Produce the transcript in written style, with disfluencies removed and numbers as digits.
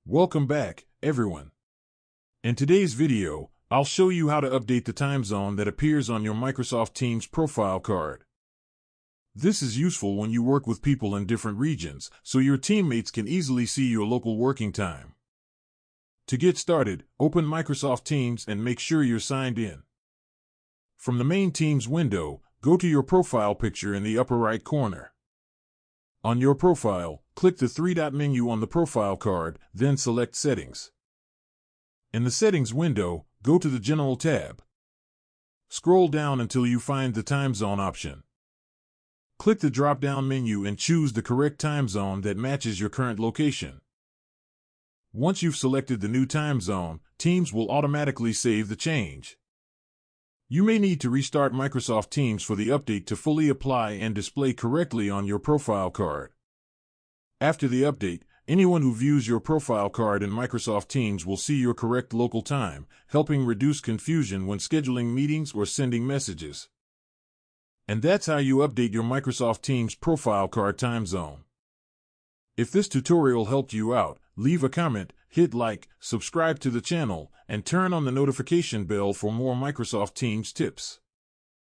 Welcome back, everyone. In today's video, I'll show you how to update the time zone that appears on your Microsoft Teams profile card. This is useful when you work with people in different regions, so your teammates can easily see your local working time. To get started, open Microsoft Teams and make sure you're signed in. From the main Teams window, go to your profile picture in the upper right corner. On your profile, click the three-dot menu on the profile card, then select Settings. In the Settings window, go to the General tab. Scroll down until you find the Time Zone option. Click the drop-down menu and choose the correct time zone that matches your current location. Once you've selected the new time zone, Teams will automatically save the change. You may need to restart Microsoft Teams for the update to fully apply and display correctly on your profile card. After the update, anyone who views your profile card in Microsoft Teams will see your correct local time, helping reduce confusion when scheduling meetings or sending messages. And that's how you update your Microsoft Teams profile card time zone. If this tutorial helped you out, leave a comment, hit like, subscribe to the channel, and turn on the notification bell for more Microsoft Teams tips.